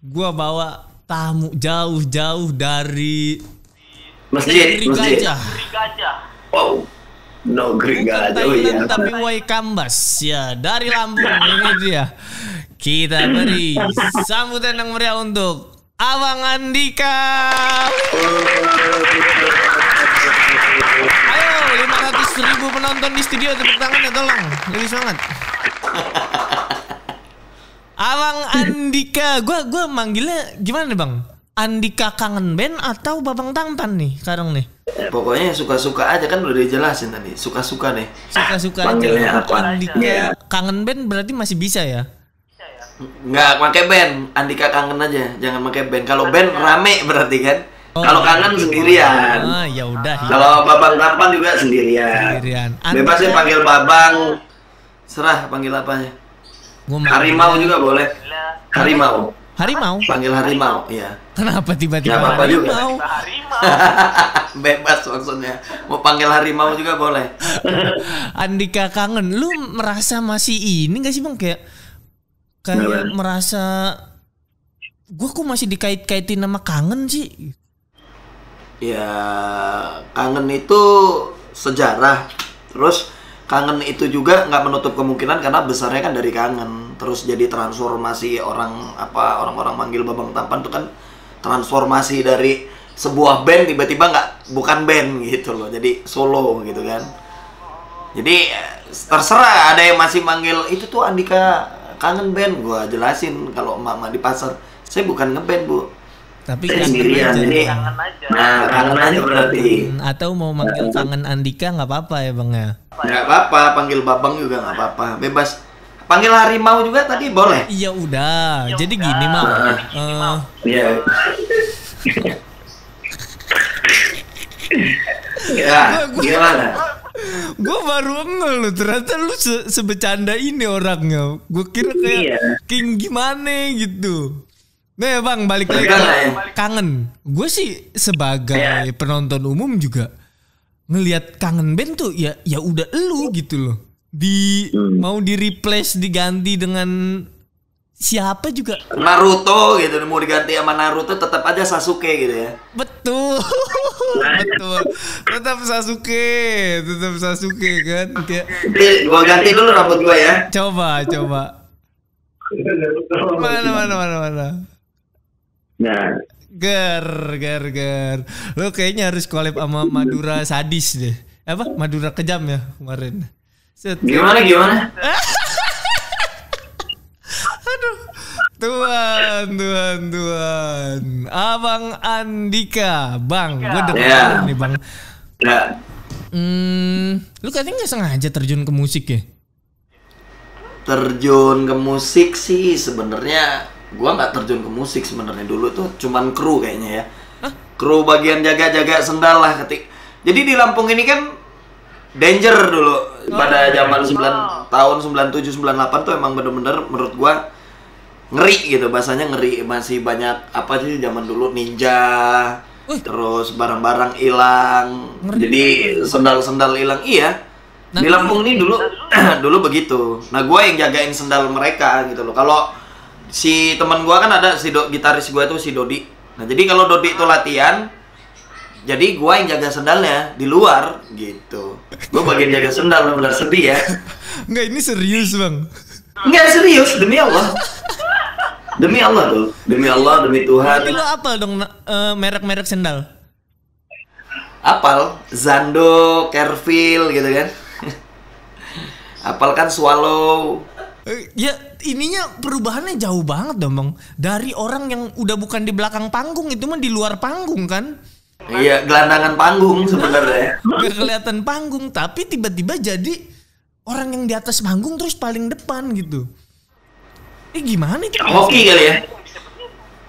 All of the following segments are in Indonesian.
Gua bawa tamu jauh-jauh dari Masjid. Gajah. Wow. Negeri Bukan Gajah Thailand ya. tapi Waikambas ya, dari Lampung. Ini dia. Kita beri sambutan yang meriah untuk Abang Andika. Ayo 500.000 penonton di studio, tepuk tangan ya tolong. Lebih semangat. Abang Andika, gua manggilnya gimana nih Bang? Andika Kangen Band atau Babang Tampan nih sekarang nih? Pokoknya suka-suka aja, kan udah dijelasin tadi. Suka-suka nih. Suka-suka Panggilnya aja. apa? Andika Iya. Kangen Band berarti masih bisa ya? Nggak pakai band, Andika kangen aja, jangan pakai band. Kalau band rame berarti kan. Oh, Kalau kangen sendirian. Ah, ya udah. Ya. Kalau Babang Tampan juga sendirian. Sendirian. Bebas ya panggil Babang. Serah panggil apanya. Gua manggil- Harimau juga boleh. Harimau. Harimau. Panggil harimau, iya. Kenapa tiba-tiba Nggak apa-apa juga. harimau? Bebas maksudnya. Mau panggil harimau juga boleh. Andika Kangen, lu merasa masih ini gak sih Bang, kayak merasa gua kok masih dikait-kaitin sama kangen sih? Ya, kangen itu sejarah. Terus kangen itu juga nggak menutup kemungkinan karena besarnya kan dari kangen. Terus jadi transformasi orang-orang manggil Babang Tampan itu kan transformasi dari sebuah band tiba-tiba bukan band gitu loh. Jadi solo gitu kan. Jadi terserah, ada yang masih manggil itu tuh Andika Kangen Band. Gua jelasin kalau emak-emak di pasar, saya bukan ngeband bu, Tapi Saya kangen sendirian, aja. jadi nah kangen aja berarti. Atau mau manggil Kangen Andika nggak apa-apa ya Bang ya? nggak apa-apa. Panggil Babang juga nggak apa-apa, bebas. Panggil harimau juga tadi boleh. Iya udah. Jadi gini Mam. Iya. Ya, gimana? Gue baru ngel lu, ternyata lu sebecanda ini orangnya. Gue kira kayak Iya. King gimana gitu. Nih Bang, balik lagi Enggak, ke ya. kangen. Gue sih sebagai Iya. penonton umum juga ngelihat Kangen Band tuh ya udah elu gitu loh. Mau di replace diganti dengan siapa juga. Naruto gitu, mau diganti sama Naruto tetap aja Sasuke gitu ya. Betul. Betul. Tetap Sasuke kan. Kayak Jadi gua ganti dulu rambut gua ya. coba. Mana. Nah, Ger. Lo kayaknya harus collab sama Madura Sadis deh. Apa? Madura Kejam ya kemarin. Set. gimana? Tuan. Abang Andika, Bang. Gue denger Ya. nih, Bang. Nah, Lu katanya nggak sengaja terjun ke musik ya? Terjun ke musik sih sebenarnya gua nggak terjun ke musik sebenarnya. Dulu tuh cuman kru kayaknya ya. Kru bagian jaga-jaga sendal lah ketik. Jadi di Lampung ini kan danger dulu pada zaman 9 tahun 97 98 tuh emang bener-bener menurut gua ngeri gitu, bahasanya ngeri. Masih banyak apa sih zaman dulu ninja, terus barang-barang hilang. Jadi sendal-sendal hilang. Iya. Di Lampung ini dulu dulu begitu. Nah, gua yang jagain sendal mereka gitu loh. Kalau si teman gua kan ada gitaris gua itu si Dodi. Nah, jadi kalau Dodi itu latihan, jadi gua yang jaga sendalnya di luar gitu. Gua bagian jaga sendal, benar sedih ya. Enggak, ini serius Bang. Enggak serius, demi Allah. Demi Allah tuh, demi Allah, demi Tuhan. Tapi lu apa dong merek-merek sendal? Apal, Zando, Kervil gitu kan. Apal kan Swallow. Ya ininya perubahannya jauh banget dong Bang. Dari orang yang udah bukan di belakang panggung, itu mah di luar panggung kan. Iya, gelandangan panggung sebenarnya. Gak kelihatan panggung, tapi tiba-tiba jadi orang yang di atas panggung terus paling depan gitu. Gimana itu? Hoki kali ya.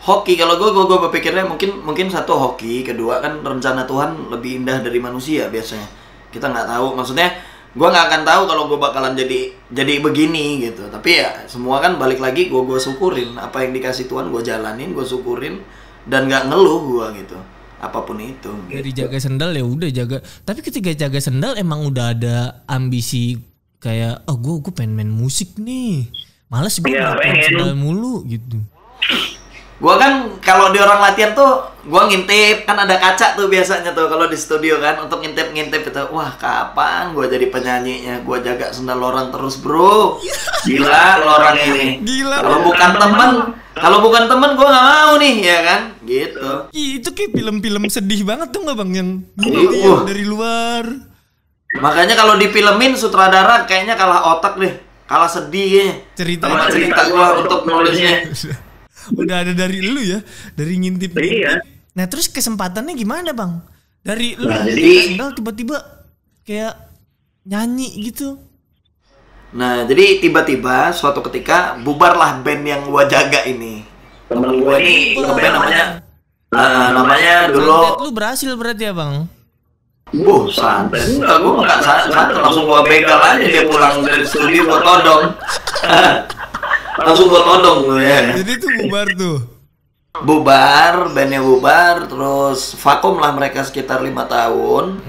Hoki, kalau gue berpikirnya mungkin satu hoki, kedua kan rencana Tuhan lebih indah dari manusia biasanya. Kita nggak tahu, maksudnya gue nggak akan tahu kalau gue bakalan jadi begini gitu. Tapi ya semua kan balik lagi gue syukurin apa yang dikasih Tuhan, gue jalanin, gue syukurin dan nggak ngeluh gue gitu. Apapun itu. Dari Gitu. jaga sendal ya udah jaga. Tapi ketika jaga sendal emang udah ada ambisi kayak gue pengen main musik nih. Males gue Iya, ngapain pengen. sendal mulu gitu. Gua kan kalau di orang latihan tuh gua ngintip, kan ada kaca tuh biasanya tuh kalau di studio kan untuk ngintip itu. Wah, kapan gua jadi penyanyinya? Gua jaga sendal orang terus, Bro. Gila orang ini. Gila. Kalau bukan teman gua nggak mau nih, ya kan? Gitu. Itu kayak film-film sedih banget tuh nggak Bang yang dari luar. Makanya kalau difilmin sutradara kayaknya kalah otak deh. Kalah sedih ya. Cerita gua untuk nulisnya. Udah ada dari lu ya, dari ngintip. Iya. Nah terus kesempatannya gimana Bang? Dari lu tiba-tiba kayak nyanyi gitu. Nah jadi tiba-tiba suatu ketika bubarlah band yang gua jaga ini. Temen gua ini band namanya dulu. Lu berhasil berarti ya Bang? Santai. Enggak, gua nggak santai, langsung gua begal aja dia pulang dari studio gua todong. Langsung gua todong tuh ya. Jadi itu bubar tuh. Bandnya bubar, terus vakum lah mereka sekitar 5 tahun.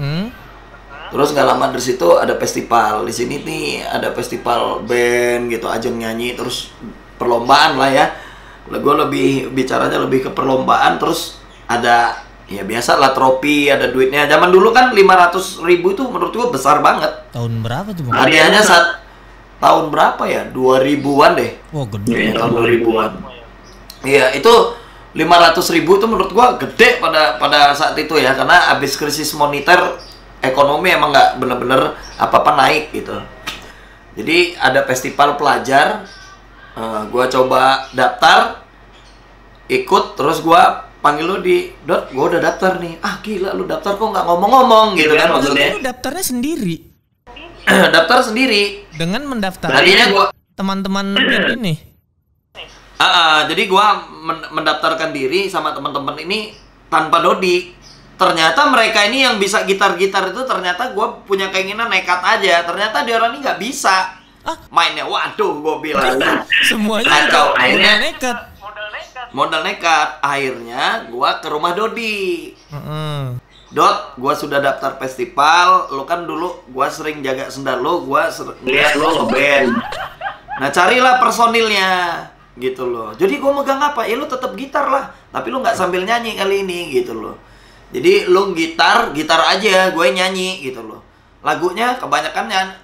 Terus nggak lama dari situ ada festival. Di sini nih ada festival band gitu, ajang nyanyi, terus perlombaan lah ya. Gua lebih bicaranya lebih ke perlombaan, terus ada ya biasa lah trofi, ada duitnya. Zaman dulu kan 500.000 itu menurut gua besar banget. Tahun berapa tuh Bang? Hadiahnya tahun berapa ya? 2000-an deh. Oh gede. Tahun 2000-an. Iya, itu 500.000 itu menurut gua gede pada saat itu ya, karena habis krisis moneter, ekonomi emang nggak bener-bener apa-apa naik gitu. Jadi ada festival pelajar, gua coba daftar, ikut, terus gua panggil lu Dot, gua udah daftar nih. Gila lu daftar kok nggak ngomong-ngomong gitu kan maksudnya. Lu daftarnya sendiri? Daftar sendiri. Dengan mendaftar tadinya gua teman-teman ini. Jadi gua mendaftarkan diri sama teman-teman ini tanpa Dodi. Ternyata mereka ini yang bisa gitar-gitar itu ternyata gua punya keinginan nekat aja. Ternyata dia orang ini nggak bisa. Mainnya waduh gua bilang. Semuanya kacau. Akhirnya modal nekat. Akhirnya gua ke rumah Dodi. Dot, gua sudah daftar festival. Lu kan dulu gua sering jaga sendal lu, gua lihat lu ngeband. Nah, carilah personilnya gitu loh. Jadi gua megang apa? Ya lu tetap gitar lah, tapi lu nggak sambil nyanyi kali ini gitu loh. Jadi lu gitar aja, gue nyanyi gitu loh. Lagunya kebanyakan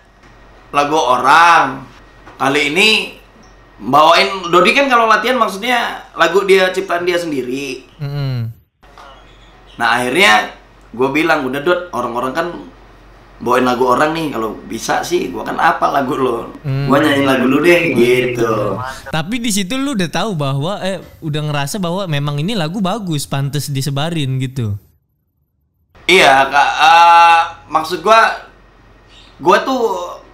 lagu orang. Kali ini bawain Dodi kan kalau latihan maksudnya lagu dia ciptaan dia sendiri. Nah, akhirnya gue bilang, udah Dot, orang-orang kan bawain lagu orang nih, kalau bisa sih gue kan apa lagu lo, gue nyanyiin lagu lu deh gitu. Tapi di situ lu udah tahu bahwa udah ngerasa bahwa memang ini lagu bagus, pantas disebarin gitu. Iya, maksud gue tuh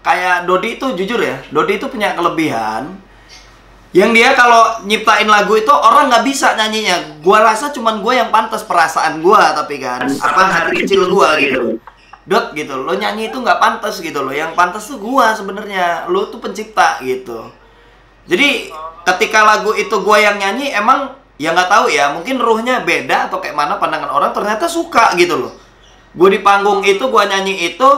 kayak Dodi itu jujur ya, Dodi itu punya kelebihan yang dia kalau nyiptain lagu itu orang nggak bisa nyanyinya. Gua rasa cuman gue yang pantas, perasaan gue, tapi kan hati kecil gue gitu. Dot gitu, lo nyanyi itu nggak pantas gitu loh. Yang pantas tuh gue sebenarnya, lo tuh pencipta gitu. Jadi ketika lagu itu gue yang nyanyi, emang ya nggak tahu ya, mungkin ruhnya beda atau kayak mana pandangan orang, ternyata suka gitu loh. Gue di panggung itu, gue nyanyi itu,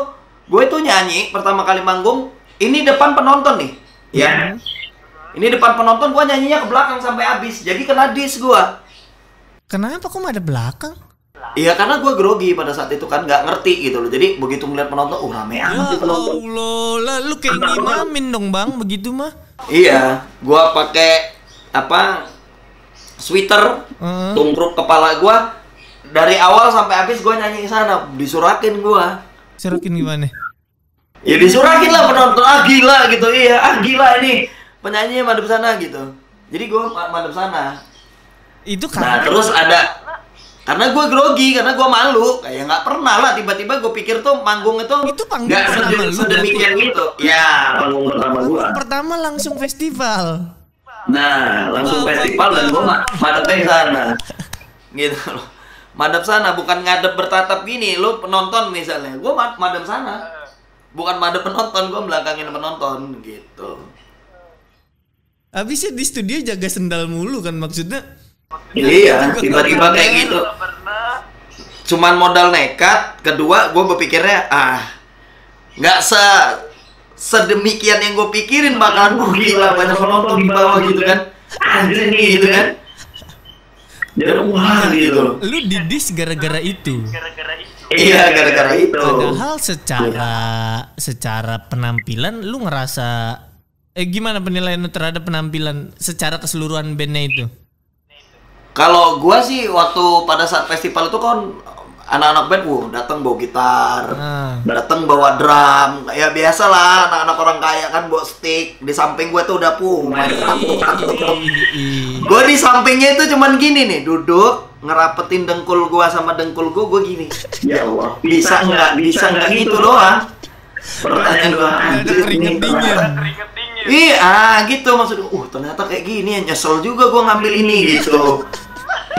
gue itu nyanyi pertama kali manggung, ini depan penonton nih, ya. Ini depan penonton, gue nyanyinya ke belakang sampai habis. Jadi kena diss gue. Kenapa kok ada belakang? Iya, karena gue grogi pada saat itu kan, nggak ngerti gitu loh. Jadi begitu melihat penonton, rame amat ya penonton. Allah, lu kayak ngimamin dong Bang, begitu mah. Iya, gue pakai sweater, tungkruk kepala gue. Dari awal sampai habis gue nyanyi ke sana, disurakin gue. Surakin gimana? Ya disurakin lah penonton, gila gitu, iya, gila ini penyanyi madep sana gitu. Jadi gue madep sana. Itu kan. Nah terus karena gue grogi, karena gue malu, kayak nggak pernah lah tiba-tiba gue pikir tuh manggung itu panggung nggak sedemikian gitu. Ya panggung pertama gue. Pertama langsung festival. Nah langsung festival dan gue madepnya sana, gitu loh. Madep sana, bukan ngadep bertatap gini. Lu penonton misalnya, gue madep sana, bukan madep penonton, gue belakangin penonton gitu. Habisnya di studio jaga sendal mulu kan maksudnya? Iya, tiba-tiba kayak gitu. Cuman modal nekat. Kedua, gue berpikirnya nggak sedemikian yang gue pikirin, bakalan gila banyak penonton di bawah gitu kan. Anjir nih gitu kan. Jadi wah gitu. Lu didis gara-gara itu. Iya, gara-gara itu. Padahal secara penampilan lu ngerasa gimana penilaian lu terhadap penampilan secara keseluruhan bandnya itu? Kalau gua sih waktu pada saat festival itu kan anak-anak band datang bawa gitar, datang bawa drum, ya biasa lah anak-anak orang kaya kan bawa stick. Di samping gua tuh udah main gua di sampingnya itu cuman gini nih, duduk ngerapetin dengkul gua sama dengkul gua gini. Ya Allah. Bisa nggak gitu doang. Pertanyaan gua. Ada keringet dingin. Iya, gitu maksudnya. Ternyata kayak gini ya, nyesel juga gua ngambil ini gitu.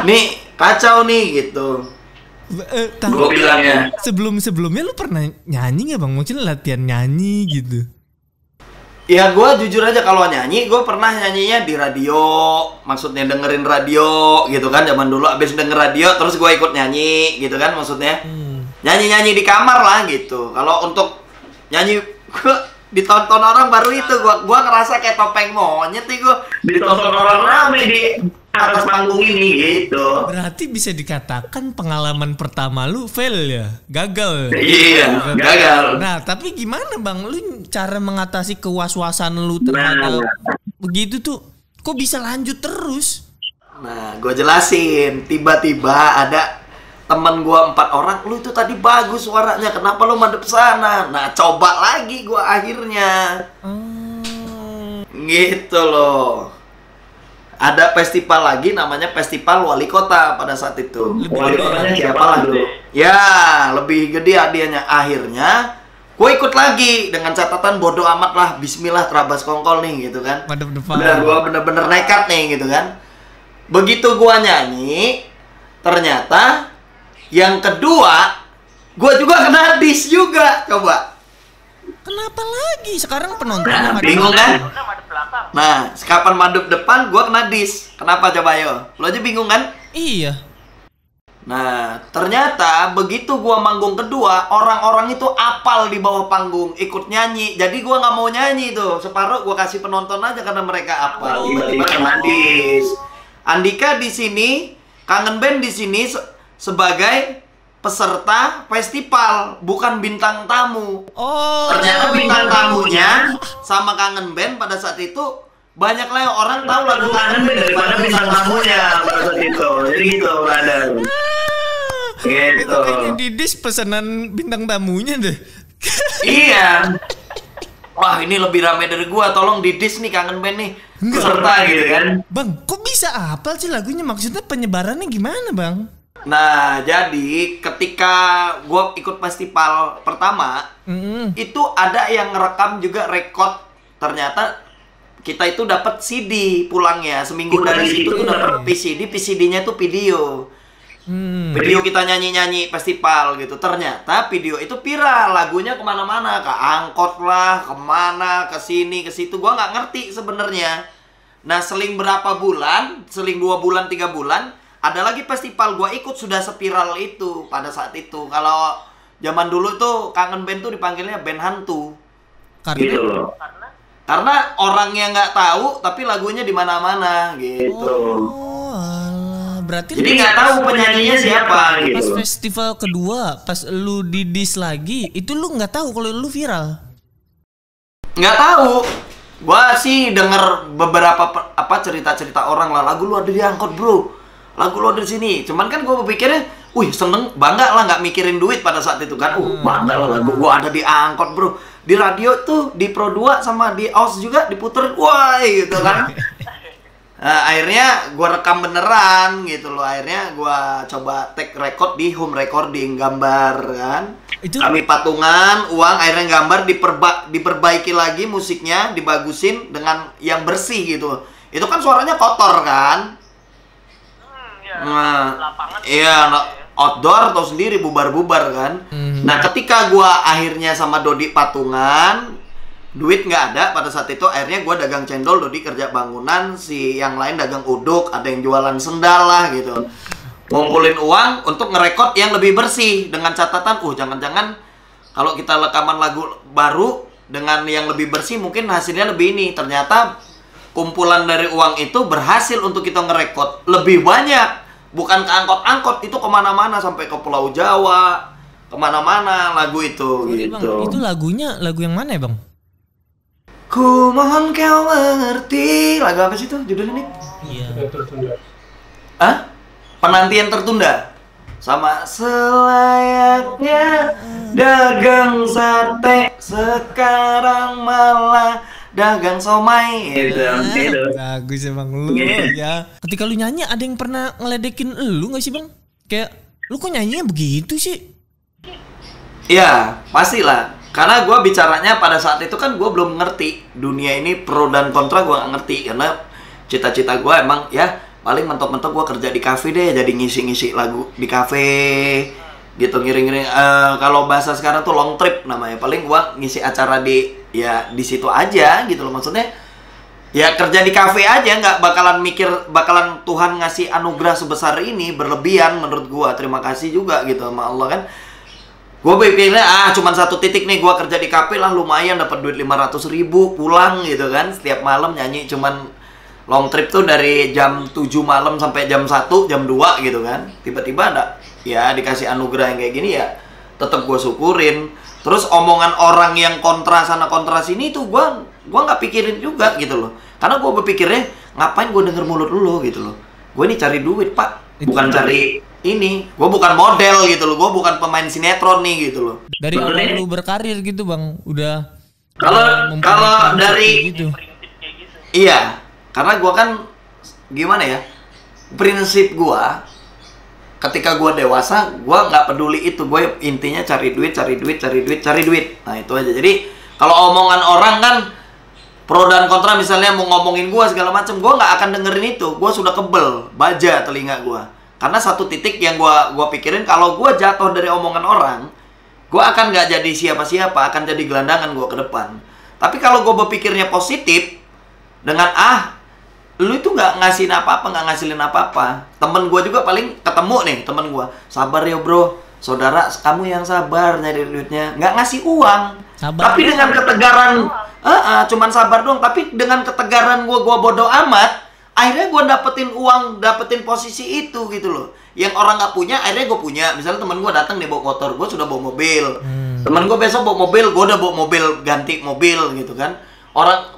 Nih kacau nih gitu. Gue bilangnya. Sebelumnya lu pernah nyanyi nggak bang? Mungkin latihan nyanyi gitu. Ya gue jujur aja kalau nyanyi, gue pernah nyanyinya di radio. Maksudnya dengerin radio gitu kan. Zaman dulu abis denger radio terus gue ikut nyanyi gitu kan maksudnya. Nyanyi-nyanyi di kamar lah gitu. Kalau untuk nyanyi gue ditonton orang baru itu gue ngerasa kayak topeng monyet nih gue. Ditonton orang rame di atas panggung ini gitu. Berarti bisa dikatakan pengalaman pertama lu fail ya, gagal. Iya, gagal. Nah, tapi gimana bang, lu cara mengatasi kewas-wasan lu terhadap begitu tuh, kok bisa lanjut terus? Nah, gue jelasin. Tiba-tiba ada teman gue 4 orang, lu itu tadi bagus suaranya, kenapa lu madep sana? Nah, coba lagi gue akhirnya. Gitu loh. Ada festival lagi namanya Festival Wali Kota pada saat itu. Wali kotanya siapa lah dulu? Ya, lebih gede hadiahnya. Akhirnya gue ikut lagi dengan catatan bodoh amat lah, bismillah terabas kongkol nih gitu kan. Madep depan. Udah gue bener-bener nekat nih gitu kan. Begitu gue nyanyi, ternyata yang kedua gue juga kena dis juga. Coba. Kenapa lagi? Sekarang penontonnya madep Bingung kan? belakang. Nah, kapan madep depan gue kena dis. Kenapa coba yo? Lo aja bingung kan? Iya. Nah, ternyata begitu gua manggung kedua, orang-orang itu apal di bawah panggung, ikut nyanyi. Jadi gua nggak mau nyanyi tuh, separuh gua kasih penonton aja karena mereka apal. Tiba-tiba kena dis. Andika di sini, Kangen Band di sini sebagai peserta festival, bukan bintang tamu. Oh. Ternyata bintang tamunya sama Kangen Band pada saat itu banyak lah yang orang tahu lagu Kangen Band daripada bintang tamunya pada saat itu. Jadi gitu, brother. Gitu. Itu kayaknya Didis pesanan bintang tamunya deh. Iya. Wah, ini lebih rame dari gua. Tolong Didis nih Kangen Band nih. Peserta gitu kan. Bang, kok bisa apal sih lagunya? Maksudnya penyebarannya gimana, Bang? Nah, jadi ketika gua ikut festival pertama, itu ada yang ngerekam juga rekod. Ternyata kita itu dapat CD pulangnya. Seminggu dari situ tuh dapat PCD, PCD-nya tuh video. Video kita nyanyi-nyanyi festival gitu. Ternyata video itu viral, lagunya kemana-mana, ke angkot lah, kemana, ke sini, ke situ. Gua nggak ngerti sebenarnya. Nah, seling berapa bulan, seling 2 bulan, 3 bulan, ada lagi festival gua ikut sudah sepiral itu pada saat itu. Kalau zaman dulu tuh Kangen Band tuh dipanggilnya band hantu. Gitu loh. Karena orangnya nggak tahu, tapi lagunya di mana-mana gitu. Oh, alah. Berarti Jadi nggak tahu penyanyinya siapa pas gitu. festival kedua, pas lu didis lagi, itu lu nggak tahu kalau lu viral. Nggak tahu. Gua sih denger beberapa cerita-cerita orang lah, lagu lu ada di angkot bro, lagu lu ada di sini. Cuman kan gua berpikirnya, wih seneng, bangga lah nggak mikirin duit pada saat itu kan. Bangga lah lagu gua ada di angkot bro. Di radio tuh, di Pro 2 sama di AUS juga diputerin, wah gitu kan. Nah, akhirnya gue rekam beneran gitu loh. Akhirnya gue coba take record di home recording, gambar kan. Itu Kami patungan, uang, akhirnya gambar diperbaiki lagi musiknya, dibagusin dengan yang bersih gitu. Itu kan suaranya kotor kan. Nah, iya, outdoor atau sendiri bubar-bubar kan. Nah, ketika gua akhirnya sama Dodi patungan, duit nggak ada pada saat itu. Akhirnya gua dagang cendol, Dodi kerja bangunan, si yang lain dagang uduk, ada yang jualan sendal lah gitu. Ngumpulin uang untuk ngerekod yang lebih bersih dengan catatan, jangan-jangan kalau kita rekaman lagu baru dengan yang lebih bersih mungkin hasilnya lebih ini. Ternyata kumpulan dari uang itu berhasil untuk kita ngerekod lebih banyak bukan ke angkot-angkot, itu kemana-mana sampai ke Pulau Jawa, kemana-mana lagu itu gitu. Bang, itu lagunya lagu yang mana ya bang? Ku mohon kau mengerti. Lagu apa sih itu judulnya nih? Iya. Hah? Penantian tertunda. Sama selayaknya dagang sate, sekarang malah dagang somai. Bagus emang lu ya. Ketika lu nyanyi ada yang pernah ngeledekin lu nggak sih bang? Kayak lu kok nyanyinya begitu sih? Iya, pastilah. Karena gue bicaranya pada saat itu kan gue belum ngerti dunia ini pro dan kontra, gue gak ngerti. Karena cita-cita gue emang ya paling mentok-mentok gue kerja di kafe deh, jadi ngisi-ngisi lagu di kafe gitu, ngiring-ngiring. Kalau bahasa sekarang tuh long trip namanya. Paling gue ngisi acara di situ aja gitu loh. Maksudnya ya kerja di kafe aja, nggak bakalan mikir bakalan Tuhan ngasih anugerah sebesar ini, berlebihan menurut gue. Terima kasih juga gitu sama Allah kan. Gue pikirnya cuman satu titik nih, gue kerja di kafe lah lumayan dapat duit 500.000 pulang gitu kan. Setiap malam nyanyi cuman long trip tuh dari jam 7 malam sampai jam 1, jam 2 gitu kan. Tiba-tiba ada ya dikasih anugerah yang kayak gini ya tetap gue syukurin. Terus omongan orang yang kontra sana kontra sini tuh gue nggak pikirin juga gitu loh. Karena gue berpikirnya ngapain gue denger mulut lu gitu loh. Gue ini cari duit pak, bukan cari ini. Gue bukan model gitu loh. Gue bukan pemain sinetron nih gitu loh. Dari awal lu berkarir gitu bang, udah kalau dari gitu. Iya, karena gue kan gimana ya, prinsip gue ketika gue dewasa, gue nggak peduli itu. Gue intinya cari duit. Nah itu aja. Jadi kalau omongan orang kan pro dan kontra, misalnya mau ngomongin gue segala macam, gue nggak akan dengerin itu. Gue sudah kebel, baja telinga gue. Karena satu titik yang gue pikirin, kalau gue jatuh dari omongan orang, gue akan nggak jadi siapa-siapa, akan jadi gelandangan gue ke depan. Tapi kalau gue berpikirnya positif, dengan lu itu nggak ngasihin apa-apa, nggak ngasilin apa-apa. Temen gue juga paling ketemu nih, temen gue, sabar ya bro, saudara kamu yang sabar nyari duitnya, nggak ngasih uang. Sabar tapi dengan ketegaran, cuman sabar doang. Tapi dengan ketegaran gue bodoh amat, akhirnya gue dapetin uang, dapetin posisi itu gitu loh. Yang orang nggak punya, akhirnya gue punya. Misalnya temen gue datang nih bawa motor, gue sudah bawa mobil. Temen gue besok bawa mobil, gue udah bawa mobil, ganti mobil gitu kan.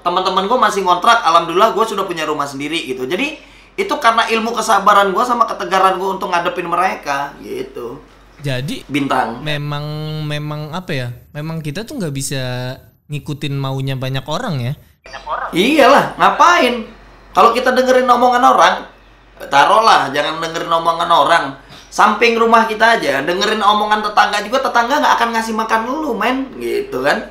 Teman-teman gue masih ngontrak, alhamdulillah gue sudah punya rumah sendiri gitu. Jadi itu karena ilmu kesabaran gue sama ketegaran gue untuk ngadepin mereka gitu. Jadi bintang. Memang apa ya? Memang kita tuh nggak bisa ngikutin maunya banyak orang ya. Iyalah, ngapain? Kalau kita dengerin omongan orang, taruhlah jangan dengerin omongan orang. Samping rumah kita aja, dengerin omongan tetangga juga, tetangga nggak akan ngasih makan lu, men, gitu kan?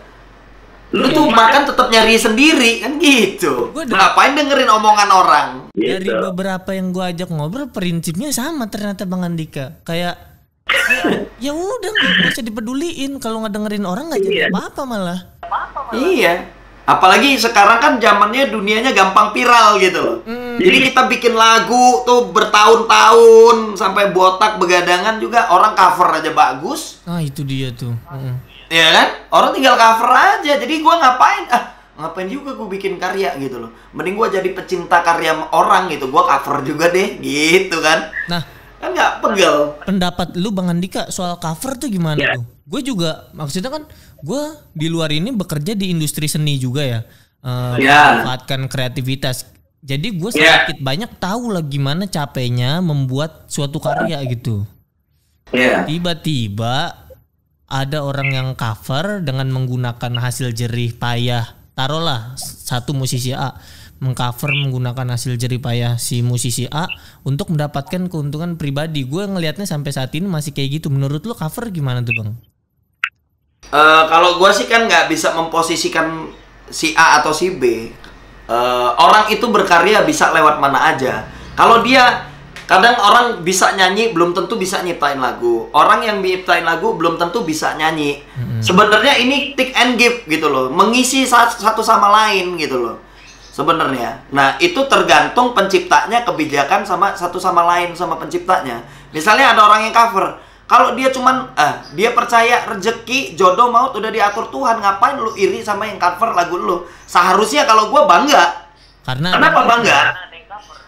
Lu tuh makan tetap nyari sendiri kan gitu. Ngapain dengerin omongan orang? Dari beberapa yang gue ajak ngobrol, prinsipnya sama ternyata Bang Andika. Kayak ya udah nggak usah dipeduliin, kalau nggak dengerin orang nggak jadi apa-apa malah. Iya. Apalagi sekarang kan zamannya dunianya gampang viral gitu loh. Jadi kita bikin lagu tuh bertahun-tahun sampai botak begadangan juga, orang cover aja bagus. Itu dia tuh. Ya kan? Orang tinggal cover aja. Jadi gue ngapain juga gue bikin karya gitu loh. Mending gue jadi pecinta karya orang gitu. Gue cover juga deh gitu kan. Nah, kan nggak pegel. Pendapat lu Bang Andika soal cover tuh gimana tuh? Gue juga, maksudnya kan gue di luar ini bekerja di industri seni juga ya. Memanfaatkan kreativitas. Jadi gue sedikit banyak tahu lah gimana capeknya membuat suatu karya gitu. Tiba-tiba ada orang yang cover dengan menggunakan hasil jerih payah. Taruhlah satu musisi A mengcover menggunakan hasil jerih payah si musisi A untuk mendapatkan keuntungan pribadi. Gue ngelihatnya sampai saat ini masih kayak gitu. Menurut lo cover gimana tuh Bang? Kalau gue sih kan nggak bisa memposisikan si A atau si B. Orang itu berkarya bisa lewat mana aja. Kalau dia, kadang orang bisa nyanyi belum tentu bisa nyiptain lagu. Orang yang nyiptain lagu belum tentu bisa nyanyi. Sebenarnya ini take and give gitu loh, mengisi satu sama lain gitu loh. Sebenarnya. Nah, itu tergantung penciptanya, kebijakan sama satu sama lain sama penciptanya. Misalnya ada orang yang cover. Kalau dia cuman dia percaya rezeki, jodoh, maut udah diatur Tuhan, ngapain lu iri sama yang cover lagu lu? Seharusnya kalau gue bangga. Kenapa bangga?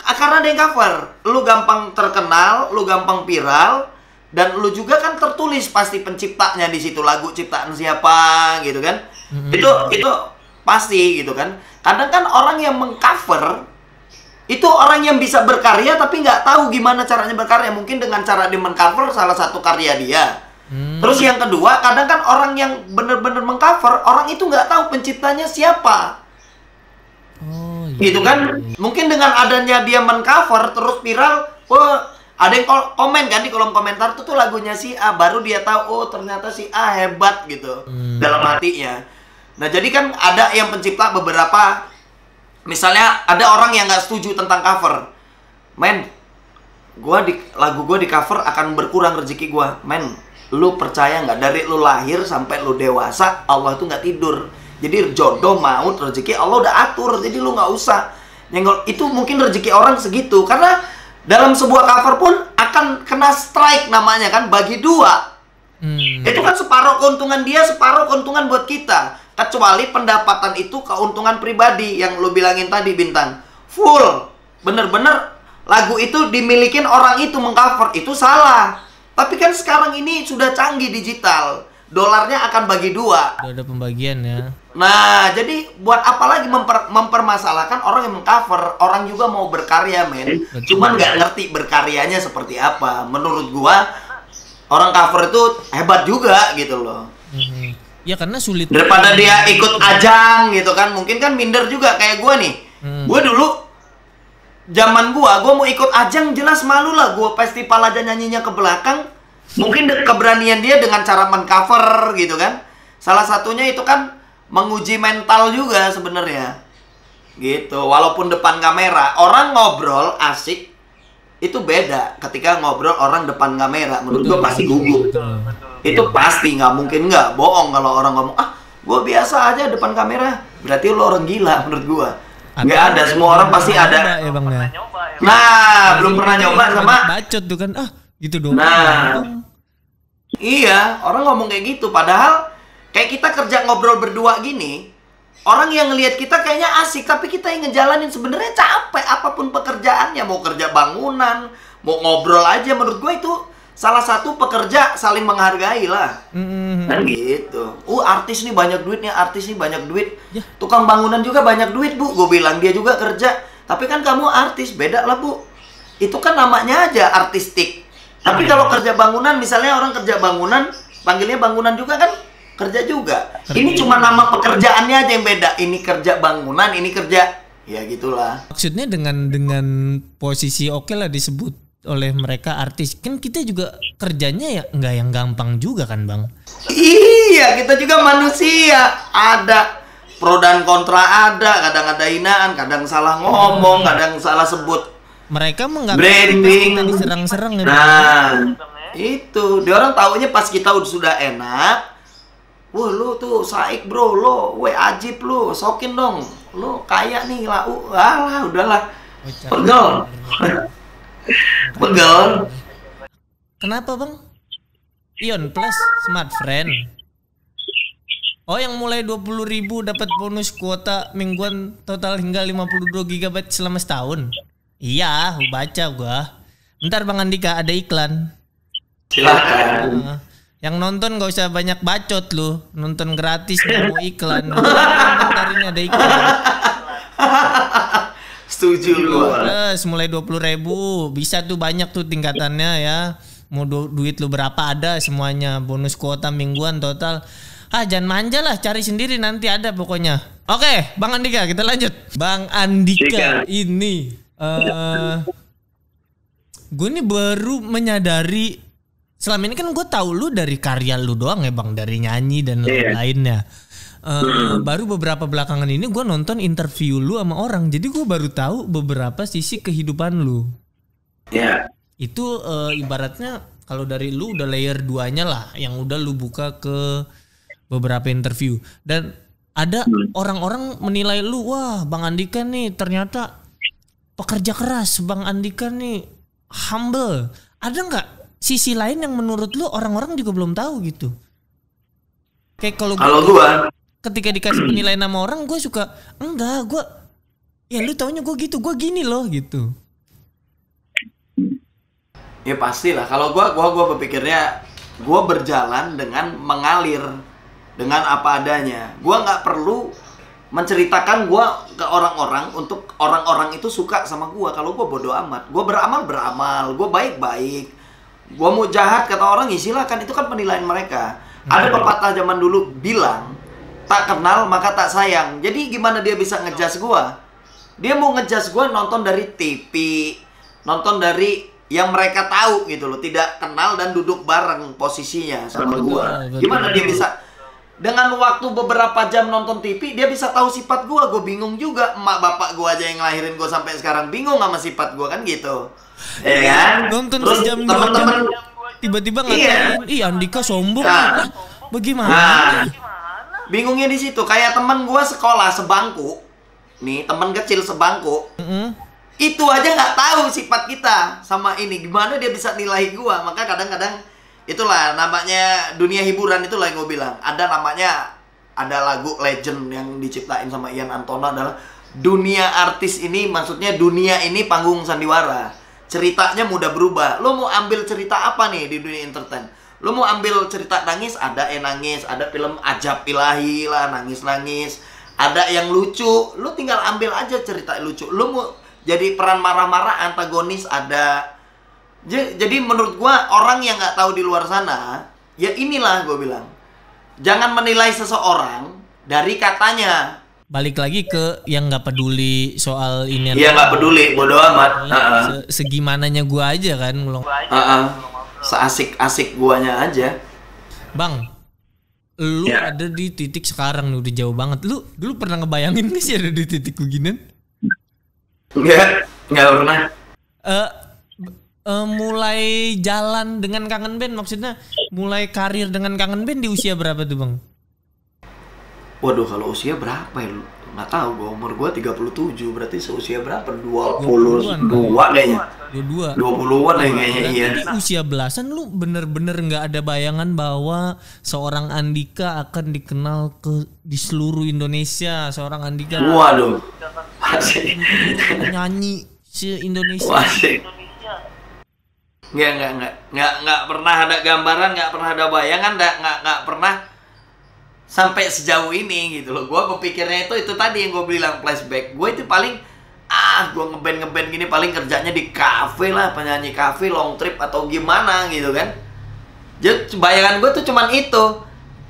karena ada yang cover. Lu gampang terkenal, lu gampang viral, dan lu juga kan tertulis pasti penciptanya di situ, lagu ciptaan siapa gitu kan. Itu pasti gitu kan. Kadang kan orang yang mengcover itu orang yang bisa berkarya tapi nggak tahu gimana caranya berkarya. Mungkin dengan cara dia mengcover salah satu karya dia. Terus yang kedua, kadang kan orang yang bener-bener mengcover, orang itu nggak tahu penciptanya siapa. Oh, iya, Gitu kan? Mungkin dengan adanya dia mengcover terus viral, ada yang komen kan di kolom komentar tuh lagunya si A, baru dia tahu oh ternyata si A hebat gitu dalam hatinya. Nah jadi kan ada yang pencipta beberapa, misalnya ada orang yang nggak setuju tentang cover, men, lagu gue di cover akan berkurang rezeki gue, men. Lu percaya nggak, dari lu lahir sampai lu dewasa Allah tuh nggak tidur. Jadi jodoh, maut, rezeki Allah udah atur. Jadi lu nggak usah nyenggol. Itu mungkin rezeki orang segitu. Karena dalam sebuah cover pun akan kena strike namanya kan, bagi dua. Itu kan separuh keuntungan dia, separuh keuntungan buat kita. Kecuali pendapatan itu keuntungan pribadi yang lu bilangin tadi Bintang. Full, bener-bener lagu itu dimilikin orang itu mengcover, itu salah. Tapi kan sekarang ini sudah canggih digital, dolarnya akan bagi dua. Udah ada pembagian ya. Nah, jadi buat apa lagi mempermasalahkan orang yang mengcover? Orang juga mau berkarya, men. Cuman nggak ngerti berkaryanya seperti apa. Menurut gua, orang cover itu hebat juga gitu loh. Ya karena sulit. Daripada dia ikut ajang gitu kan, mungkin kan minder juga kayak gua nih. Gua dulu zaman gua mau ikut ajang jelas malu lah, gua festival aja nyanyinya ke belakang. Mungkin keberanian dia dengan cara mengcover gitu kan. Salah satunya itu kan menguji mental juga sebenarnya. Gitu. Walaupun depan kamera, orang ngobrol asik itu beda ketika ngobrol orang depan kamera. Menurut gua pasti gugup. Itu pasti, nggak mungkin nggak bohong kalau orang ngomong, "Ah, gua biasa aja depan kamera." Berarti lo orang gila menurut gua. Nggak ada, semua orang pasti ada. Ya, Bang, ya. Nah, belum pernah nyoba sama bacot tuh kan. Ah, gitu dong. Nah, iya, orang ngomong kayak gitu. Padahal kayak kita kerja ngobrol berdua gini, orang yang ngelihat kita kayaknya asik, tapi kita yang ngejalanin sebenarnya capek. Apapun pekerjaannya, mau kerja bangunan, mau ngobrol aja, menurut gue itu salah satu pekerja saling menghargai lah. Kan gitu. Artis nih banyak duit nih, artis nih banyak duit. Ya. Tukang bangunan juga banyak duit, Bu. Gue bilang dia juga kerja. Tapi kan kamu artis, beda lah, Bu. Itu kan namanya aja artistik. Tapi kalau kerja bangunan, misalnya orang kerja bangunan, panggilnya bangunan juga kan kerja juga. Ini cuma nama pekerjaannya aja yang beda. Ini kerja bangunan, ini kerja, ya gitulah. Maksudnya dengan posisi oke lah disebut oleh mereka artis, kan kita juga kerjanya ya nggak yang gampang juga kan Bang. Iya, kita juga manusia, ada pro dan kontra, ada kadang ada hinaan, kadang salah ngomong, kadang salah sebut. Mereka menganggap branding kita diserang-serang ya. Nah, itu dia orang taunya pas kita sudah enak. Wah, lu tuh saik bro, lo ajib lu, sokin dong, lu kaya nih lah, alah udahlah, pegel. Pegel. Kenapa Bang? Ion Plus Smart Friend. Oh, yang mulai 20.000 dapat bonus kuota mingguan total hingga 52 GB selama setahun. Iya, baca gua. Bentar Bang Andika, ada iklan. Silakan. Yang nonton gak usah banyak bacot lu, nonton gratis gak mau iklan. Bentar ini ada iklan. Setuju lu. Mulai 20.000 bisa tuh, banyak tuh tingkatannya ya. Mau duit lu berapa ada semuanya, bonus kuota mingguan total. Jangan manja lah, cari sendiri nanti ada pokoknya. Oke, Bang Andika kita lanjut. Bang Andika ini gue nih baru menyadari, selama ini kan gue tahu lu dari karya lu doang ya Bang, dari nyanyi dan lain-lainnya. Baru beberapa belakangan ini gue nonton interview lu sama orang, jadi gue baru tahu beberapa sisi kehidupan lu. Itu ibaratnya kalau dari lu udah layer 2-nya lah, yang udah lu buka ke beberapa interview. Dan ada orang-orang menilai lu, wah Bang Andika nih ternyata pekerja keras, Bang Andika nih humble. Ada nggak sisi lain yang menurut lu orang-orang juga belum tahu gitu? Kayak kalau gua ketika dikasih penilaian sama orang, gue suka enggak, gue ya lu taunya gue gitu, gue gini loh gitu. Ya pastilah. Kalau gua berpikirnya gua berjalan dengan mengalir dengan apa adanya. Gua nggak perlu menceritakan gua ke orang-orang untuk orang-orang itu suka sama gua. Kalau gua bodo amat. Gua beramal, gua baik-baik. Gua mau jahat kata orang ya silakan, itu kan penilaian mereka. Ada pepatah zaman dulu bilang, tak kenal maka tak sayang. Jadi gimana dia bisa ngejudge gua? Dia mau ngejudge gua nonton dari TV, nonton dari yang mereka tahu gitu loh, tidak kenal dan duduk bareng posisinya sama gua. Gimana dia bisa dengan waktu beberapa jam nonton TV dia bisa tahu sifat gua? Gua bingung juga. Emak bapak gua aja yang ngelahirin gua sampai sekarang bingung sama sifat gua kan gitu. Ya kan? Nonton Terus sejam teman-teman tiba-tiba iya. ngatain, ih Andika sombong. Nah. Bagaimana? Nah, bingungnya di situ. Kayak teman gua sekolah sebangku, nih teman kecil sebangku. Itu aja nggak tahu sifat kita sama ini. Gimana dia bisa nilai gua? Maka kadang-kadang itulah namanya dunia hiburan, itulah yang gue bilang. Ada lagu legend yang diciptain sama Ian Antona adalah dunia artis ini, maksudnya dunia ini panggung sandiwara. Ceritanya mudah berubah. Lo mau ambil cerita apa nih di dunia entertain? Lo mau ambil cerita nangis, ada yang nangis, ada film ajab ilahi lah, nangis-nangis. Ada yang lucu, lo tinggal ambil aja cerita lucu. Lo mau jadi peran marah-marah antagonis, ada. Jadi menurut gua orang yang nggak tahu di luar sana, ya inilah gue bilang, jangan menilai seseorang dari katanya. Balik lagi ke yang nggak peduli soal ini. Iya nggak peduli, bodo amat. Segimananya gua aja kan ngulung. Seasik-asik guanya aja. Bang, lu ada di titik sekarang nih, udah jauh banget. Lu dulu pernah ngebayangin gak sih ada di titik beginian? Nggak pernah. Mulai jalan dengan Kangen Band, maksudnya mulai karir dengan Kangen Band di usia berapa tuh bang? Waduh, kalau usia berapa ya? Nggak tahu, umur gue 37, berarti seusia berapa? 22 kayaknya. 20-an kayaknya, iya. Di usia belasan lu bener-bener nggak ada bayangan bahwa seorang Andika akan dikenal di seluruh Indonesia. Seorang Andika. Waduh. Masih. Nyanyi se-Indonesia. Masih. Nggak pernah ada gambaran, nggak pernah ada bayangan, nggak pernah sampai sejauh ini gitu loh. Gue berpikirnya itu tadi yang gue bilang flashback. Gue itu paling gue ngeband gini paling kerjanya di kafe lah, penyanyi kafe, long trip atau gimana gitu kan. Jadi bayangan gue tuh cuman itu.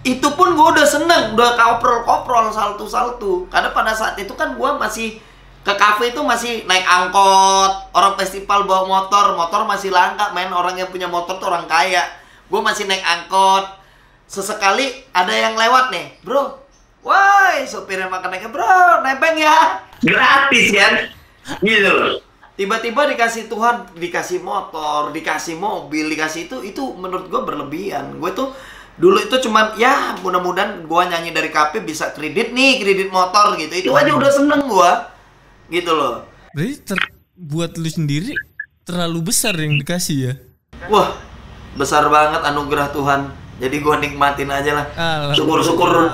Itu pun gue udah seneng, udah koprol saltu. Karena pada saat itu kan gue masih ke kafe itu masih naik angkot, orang festival bawa motor masih langka, men. Orang yang punya motor tuh orang kaya. Gue masih naik angkot. Sesekali ada yang lewat nih, bro. Woi, sopirnya makan naiknya, bro, nebeng ya. Gratis kan? Gitu loh. Tiba-tiba dikasih Tuhan, dikasih motor, dikasih mobil, dikasih itu menurut gue berlebihan. Gue tuh dulu itu cuman ya mudah-mudahan gue nyanyi dari kafe bisa kredit motor gitu. Itu aja udah seneng gue. Gitu loh. Berarti buat lu sendiri terlalu besar yang dikasih ya? Wah, besar banget anugerah Tuhan. Jadi gue nikmatin aja lah. Syukur-syukur.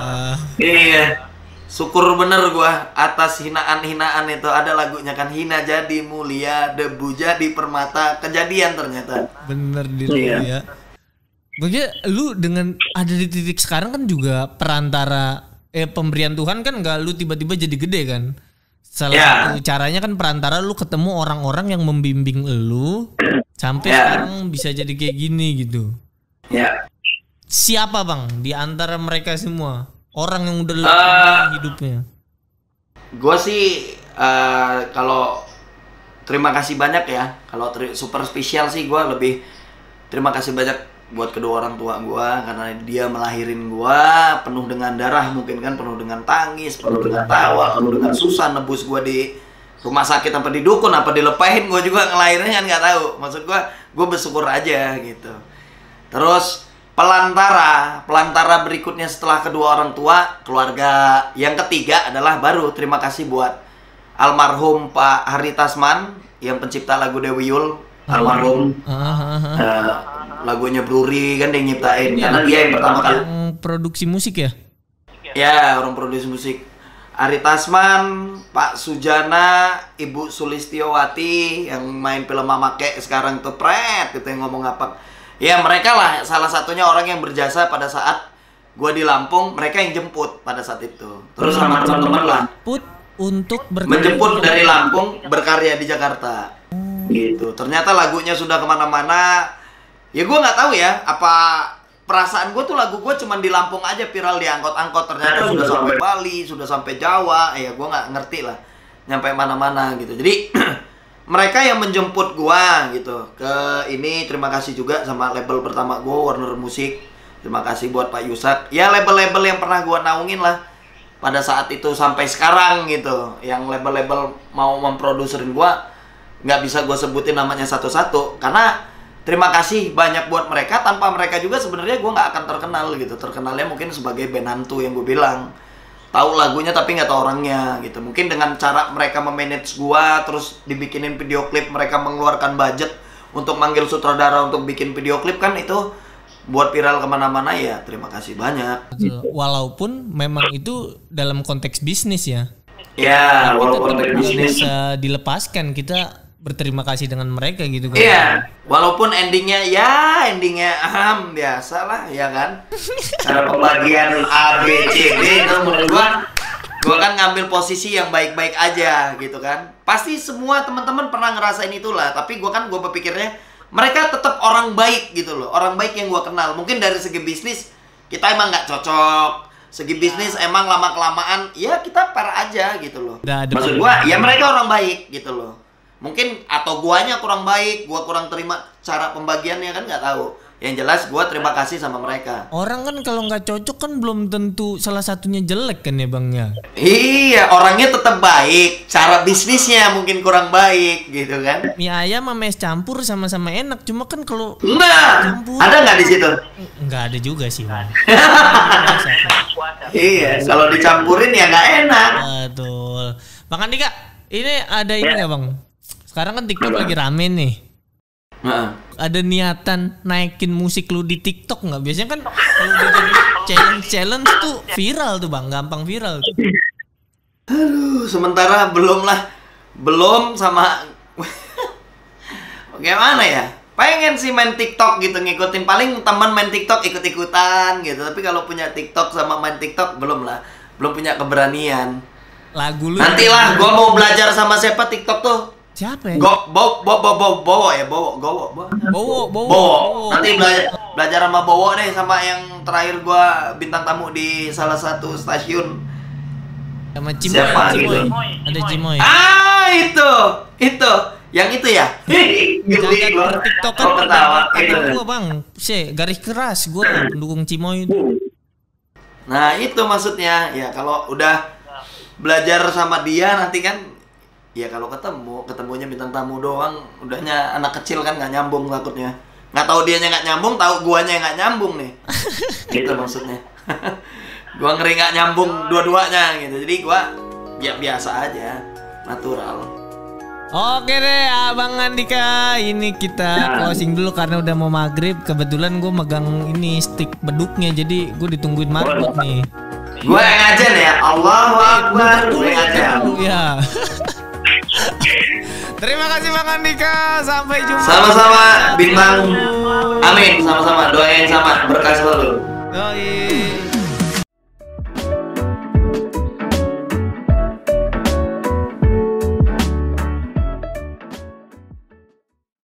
Iya. Syukur bener gue atas hinaan-hinaan itu. Ada lagunya kan, hina jadi mulia, debu jadi permata. Kejadian ternyata. Bener ya. Bagaimana lu dengan ada di titik sekarang kan juga perantara pemberian Tuhan kan gak lu tiba-tiba jadi gede kan? Salah satu caranya kan perantara lu ketemu orang-orang yang membimbing lu sampai sekarang bisa jadi kayak gini gitu. Siapa bang di antara mereka semua orang yang udah hidupnya? Gue sih kalau terima kasih banyak ya. Kalau super spesial sih gue lebih terima kasih banyak buat kedua orang tua gue, karena dia melahirin gue penuh dengan darah, mungkin kan penuh dengan tangis, penuh dengan tawa, penuh dengan susah, nebus gue di rumah sakit apa di dukun apa dilepahin, gue juga ngelahirinnya kan nggak tahu. Maksud gue bersyukur aja gitu. Terus pelantara berikutnya setelah kedua orang tua, keluarga yang ketiga adalah baru terima kasih buat almarhum Pak Hari Tasman yang pencipta lagu Dewi Yul, almarhum. Lagunya Bluri kan dia nyiptain, karena dia yang pertama kali produksi musik ya? Ya, orang produksi musik. Ari Tasman, Pak Sujana, Ibu Sulistiowati yang main film Mamake sekarang tuh pret gitu yang ngomong apa. Ya mereka lah salah satunya orang yang berjasa pada saat gua di Lampung, mereka yang jemput pada saat itu. Terus sama teman-teman lah. Untuk menjemput dari Lampung berkarya di Jakarta. Gitu. Ternyata lagunya sudah kemana-mana. Ya gua nggak tahu ya apa perasaan gue tuh lagu gue cuman di Lampung aja viral di angkot-angkot, ternyata sudah sampai Bali, sudah sampai Jawa, ya gue nggak ngerti lah nyampe mana-mana gitu. Jadi mereka yang menjemput gue gitu ke ini. Terima kasih juga sama label pertama gue, Warner Music. Terima kasih buat Pak Yusak. Ya label-label yang pernah gue naungin lah pada saat itu sampai sekarang gitu. Yang label-label mau memproduserin gue, nggak bisa gue sebutin namanya satu-satu karena terima kasih banyak buat mereka. Tanpa mereka juga sebenarnya gue nggak akan terkenal gitu. Terkenalnya mungkin sebagai band hantu yang gue bilang. Tahu lagunya tapi nggak tahu orangnya gitu. Mungkin dengan cara mereka memanage gue, terus dibikinin video klip, mereka mengeluarkan budget untuk manggil sutradara untuk bikin video klip, kan itu buat viral kemana-mana. Ya terima kasih banyak. Walaupun memang itu dalam konteks bisnis ya. Ya walaupun konteks bisnis bisa dilepaskan, kita berterima kasih dengan mereka gitu kan. Iya, walaupun endingnya biasa lah ya kan. Cara pembagian A, B, C, D itu menurut gua kan ngambil posisi yang baik-baik aja gitu kan. Pasti semua teman-teman pernah ngerasain itulah, tapi gua berpikirnya mereka tetap orang baik gitu loh. Orang baik yang gua kenal. Mungkin dari segi bisnis kita emang nggak cocok. Segi bisnis emang lama-kelamaan ya kita par aja gitu loh. Maksud gua ya mereka orang baik gitu loh. Mungkin atau guanya kurang baik, gua kurang terima cara pembagiannya kan nggak tahu. Yang jelas gua terima kasih sama mereka. Orang kan kalau nggak cocok kan belum tentu salah satunya jelek kan ya bangnya. Iya, orangnya tetap baik, cara bisnisnya mungkin kurang baik gitu kan. Mie ayam sama es campur sama-sama enak, cuma kan kalau campur, ada nggak di situ? Nggak ada juga sih bang. Iya, kalau dicampurin ya nggak enak. Betul. Bang Andika, ini ada ini nggak bang? Sekarang kan TikTok lagi rame nih. Ada niatan naikin musik lu di TikTok nggak? Biasanya kan kalau udah jadi challenge tuh viral tuh bang, gampang viral tuh. Aduh, sementara belum lah. Belum sama gimana ya? Pengen sih main TikTok gitu, ngikutin. Paling teman main TikTok ikut-ikutan gitu. Tapi kalau punya TikTok sama main TikTok belum lah. Belum punya keberanian. Lagu lu nantilah gua mau belajar sama siapa TikTok tuh. Siapa ya? Bowo. Nanti belajar sama Bowo deh, sama yang terakhir gua bintang tamu di salah satu stasiun. Sama Cimoy. Siapa gitu? Ada Cimoy. Ah, itu. Yang itu ya? Jangan TikTok kan ketawa. Gua bang, garis keras gua pendukung Cimoy itu. Nah, itu maksudnya. Ya kalau udah belajar sama dia nanti kan, ya kalau ketemunya bintang tamu doang, udahnya anak kecil kan nggak nyambung takutnya. Nggak tahu dianya nggak nyambung, tahu guanya yang nggak nyambung nih. Gitu maksudnya. Gua ngeri nggak nyambung dua-duanya gitu. Jadi gua ya biasa aja, natural. Oke deh Abang Andika, ini kita closing dulu karena udah mau maghrib. Kebetulan gue megang ini stick beduknya, jadi gue ditungguin maghrib nih. Gue yang ajan ya, Allahu Akbar, gue yang ajan. Ya. Terima kasih Bang Andika, sampai jumpa. Sama-sama bintang. Amin, sama-sama doain sama berkah selalu. Yoi.